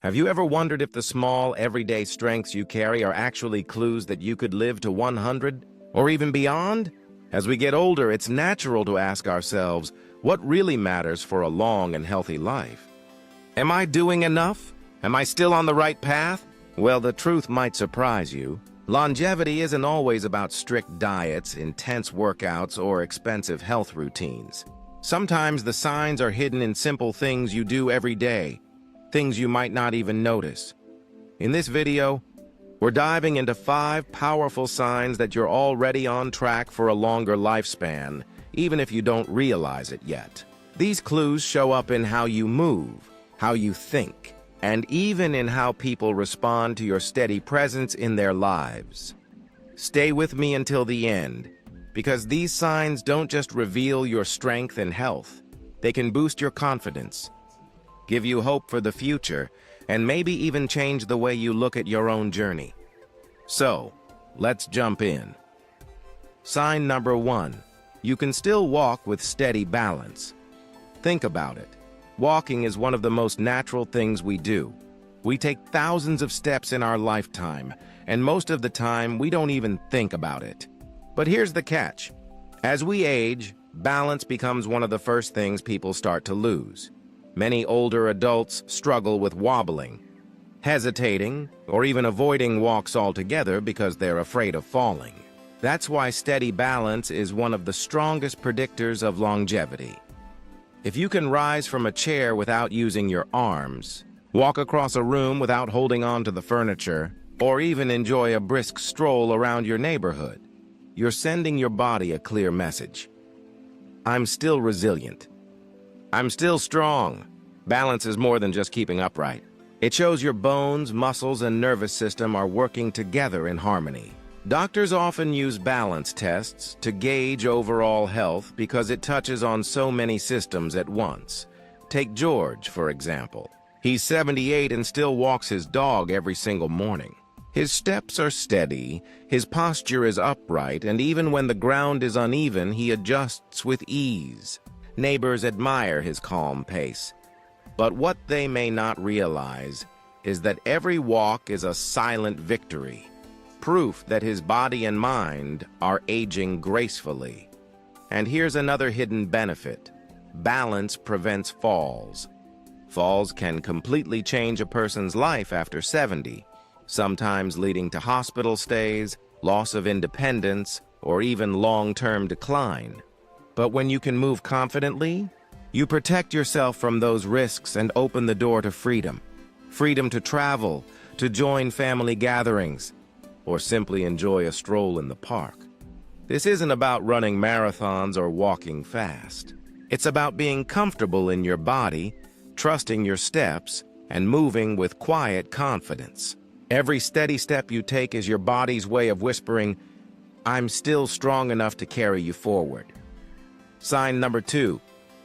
Have you ever wondered if the small, everyday strengths you carry are actually clues that you could live to 100 or even beyond? As we get older, it's natural to ask ourselves, what really matters for a long and healthy life? Am I doing enough? Am I still on the right path? Well, the truth might surprise you. Longevity isn't always about strict diets, intense workouts, or expensive health routines. Sometimes the signs are hidden in simple things you do every day, things you might not even notice. In this video, we're diving into 5 powerful signs that you're already on track for a longer lifespan, even if you don't realize it yet. These clues show up in how you move, how you think, and even in how people respond to your steady presence in their lives. Stay with me until the end, because these signs don't just reveal your strength and health. They can boost your confidence, give you hope for the future, and maybe even change the way you look at your own journey. So, let's jump in. Sign number 1. You can still walk with steady balance. Think about it. Walking is one of the most natural things we do. We take thousands of steps in our lifetime, and most of the time we don't even think about it. But here's the catch. As we age, balance becomes one of the first things people start to lose. Many older adults struggle with wobbling, hesitating, or even avoiding walks altogether because they're afraid of falling. That's why steady balance is one of the strongest predictors of longevity. If you can rise from a chair without using your arms, walk across a room without holding on to the furniture, or even enjoy a brisk stroll around your neighborhood, you're sending your body a clear message. I'm still resilient. I'm still strong. Balance is more than just keeping upright. It shows your bones, muscles, and nervous system are working together in harmony. Doctors often use balance tests to gauge overall health because it touches on so many systems at once. Take George, for example. He's 78 and still walks his dog every single morning. His steps are steady, his posture is upright, and even when the ground is uneven, he adjusts with ease. Neighbors admire his calm pace. But what they may not realize is that every walk is a silent victory, proof that his body and mind are aging gracefully. And here's another hidden benefit. Balance prevents falls. Falls can completely change a person's life after 70, sometimes leading to hospital stays, loss of independence, or even long-term decline. But when you can move confidently, you protect yourself from those risks and open the door to freedom. Freedom to travel, to join family gatherings, or simply enjoy a stroll in the park. This isn't about running marathons or walking fast. It's about being comfortable in your body, trusting your steps, and moving with quiet confidence. Every steady step you take is your body's way of whispering, I'm still strong enough to carry you forward. Sign number 2.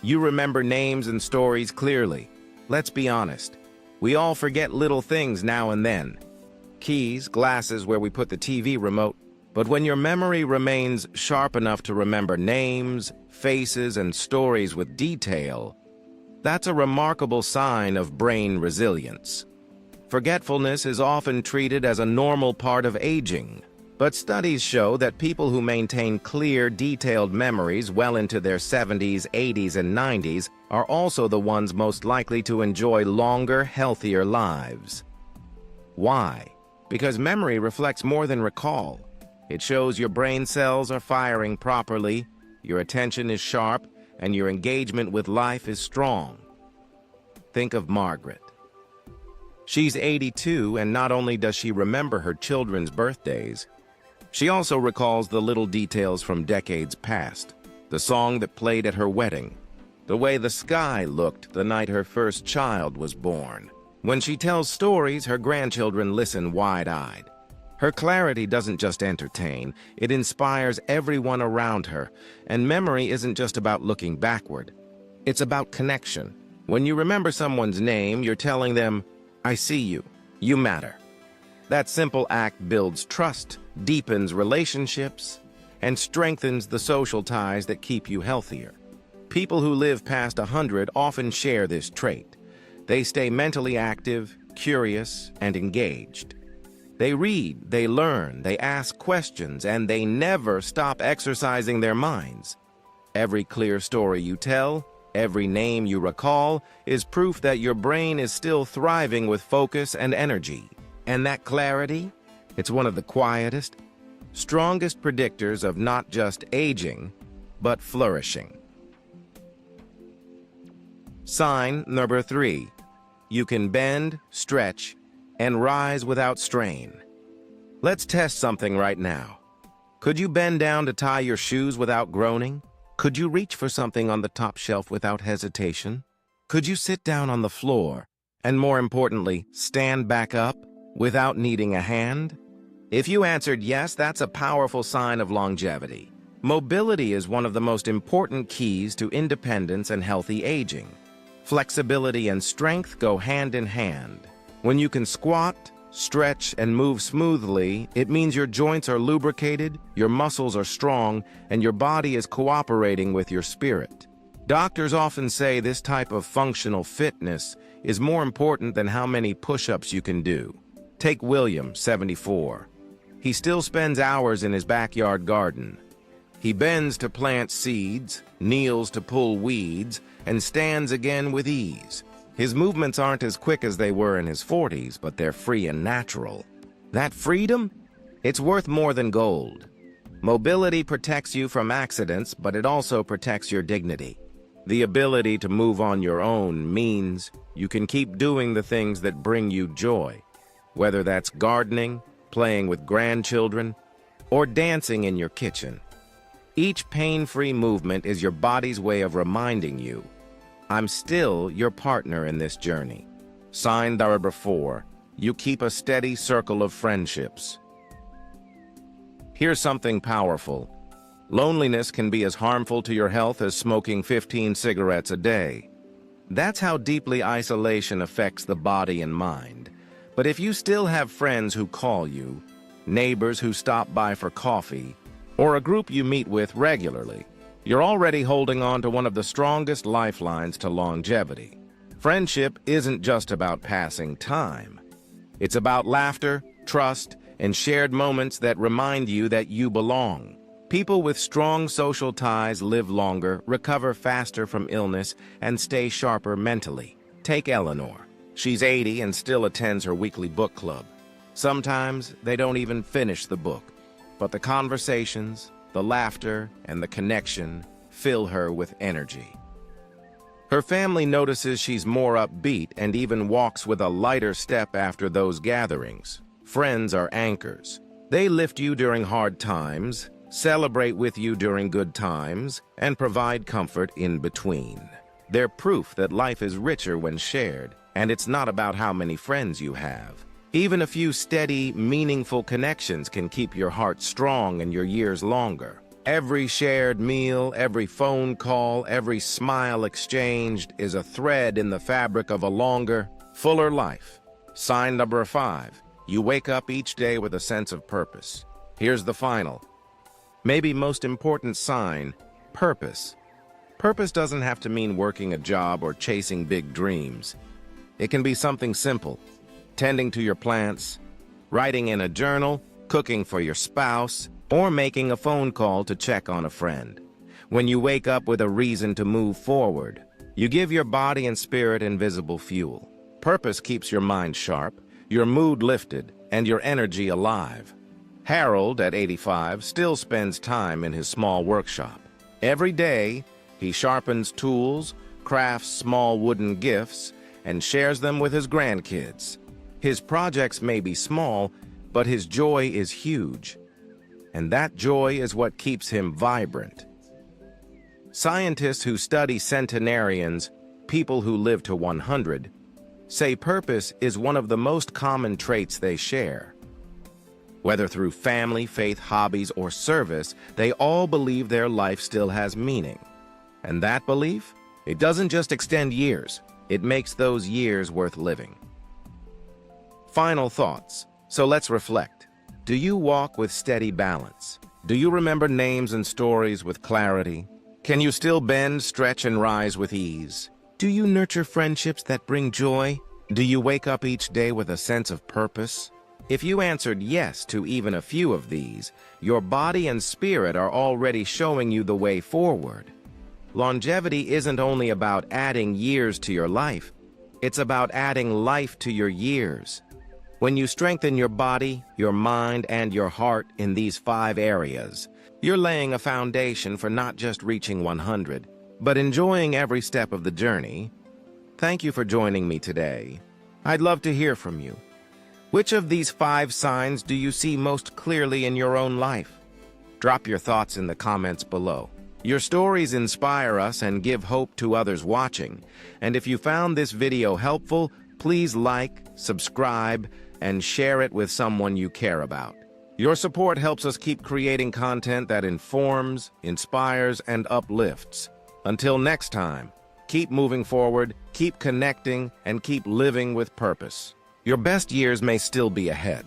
You remember names and stories clearly. Let's be honest. We all forget little things now and then. Keys, glasses where we put the TV remote. But when your memory remains sharp enough to remember names, faces, and stories with detail, that's a remarkable sign of brain resilience. Forgetfulness is often treated as a normal part of aging, but studies show that people who maintain clear, detailed memories well into their 70s, 80s, and 90s are also the ones most likely to enjoy longer, healthier lives. Why? Because memory reflects more than recall. It shows your brain cells are firing properly, your attention is sharp, and your engagement with life is strong. Think of Margaret. She's 82, and not only does she remember her children's birthdays, she also recalls the little details from decades past, the song that played at her wedding, the way the sky looked the night her first child was born. When she tells stories, her grandchildren listen wide-eyed. Her clarity doesn't just entertain, it inspires everyone around her, and memory isn't just about looking backward. It's about connection. When you remember someone's name, you're telling them, I see you, you matter. That simple act builds trust, deepens relationships, and strengthens the social ties that keep you healthier. People who live past 100 often share this trait. They stay mentally active, curious, and engaged. They read, they learn, they ask questions, and they never stop exercising their minds. Every clear story you tell, every name you recall, is proof that your brain is still thriving with focus and energy. And that clarity, it's one of the quietest, strongest predictors of not just aging, but flourishing. Sign number 3. You can bend, stretch, and rise without strain. Let's test something right now. Could you bend down to tie your shoes without groaning? Could you reach for something on the top shelf without hesitation? Could you sit down on the floor, and more importantly, stand back up without needing a hand? If you answered yes, that's a powerful sign of longevity. Mobility is one of the most important keys to independence and healthy aging. Flexibility and strength go hand in hand. When you can squat, stretch, and move smoothly, it means your joints are lubricated, your muscles are strong, and your body is cooperating with your spirit. Doctors often say this type of functional fitness is more important than how many push-ups you can do. Take William, 74. He still spends hours in his backyard garden. He bends to plant seeds, kneels to pull weeds, and stands again with ease. His movements aren't as quick as they were in his 40s, but they're free and natural. That freedom? It's worth more than gold. Mobility protects you from accidents, but it also protects your dignity. The ability to move on your own means you can keep doing the things that bring you joy, whether that's gardening, playing with grandchildren, or dancing in your kitchen. Each pain-free movement is your body's way of reminding you, I'm still your partner in this journey. Sign number 4. You keep a steady circle of friendships. Here's something powerful. Loneliness can be as harmful to your health as smoking 15 cigarettes a day. That's how deeply isolation affects the body and mind. But if you still have friends who call you, neighbors who stop by for coffee, or a group you meet with regularly, you're already holding on to one of the strongest lifelines to longevity. Friendship isn't just about passing time. It's about laughter, trust, and shared moments that remind you that you belong. People with strong social ties live longer, recover faster from illness, and stay sharper mentally. Take Eleanor. She's 80 and still attends her weekly book club. Sometimes they don't even finish the book, but the conversations, the laughter, and the connection fill her with energy. Her family notices she's more upbeat and even walks with a lighter step after those gatherings. Friends are anchors. They lift you during hard times, celebrate with you during good times, and provide comfort in between. They're proof that life is richer when shared, and it's not about how many friends you have. Even a few steady, meaningful connections can keep your heart strong and your years longer. Every shared meal, every phone call, every smile exchanged is a thread in the fabric of a longer, fuller life. Sign number 5. You wake up each day with a sense of purpose. Here's the final, maybe most important sign: purpose. Purpose doesn't have to mean working a job or chasing big dreams. It can be something simple: tending to your plants, writing in a journal, cooking for your spouse, or making a phone call to check on a friend. When you wake up with a reason to move forward, you give your body and spirit invisible fuel. Purpose keeps your mind sharp, your mood lifted, and your energy alive. Harold, at 85, still spends time in his small workshop. Every day, he sharpens tools, crafts small wooden gifts, and shares them with his grandkids. His projects may be small, but his joy is huge. And that joy is what keeps him vibrant. Scientists who study centenarians, people who live to 100, say purpose is one of the most common traits they share. Whether through family, faith, hobbies, or service, they all believe their life still has meaning. And that belief, it doesn't just extend years, it makes those years worth living. Final thoughts. So let's reflect. Do you walk with steady balance? Do you remember names and stories with clarity? Can you still bend, stretch, and rise with ease? Do you nurture friendships that bring joy? Do you wake up each day with a sense of purpose? If you answered yes to even a few of these, your body and spirit are already showing you the way forward. Longevity isn't only about adding years to your life, it's about adding life to your years. When you strengthen your body, your mind, and your heart in these 5 areas, you're laying a foundation for not just reaching 100, but enjoying every step of the journey. Thank you for joining me today. I'd love to hear from you. Which of these 5 signs do you see most clearly in your own life? Drop your thoughts in the comments below. Your stories inspire us and give hope to others watching. And if you found this video helpful, please like, subscribe, and share it with someone you care about. Your support helps us keep creating content that informs, inspires, and uplifts. Until next time, keep moving forward, keep connecting, and keep living with purpose. Your best years may still be ahead.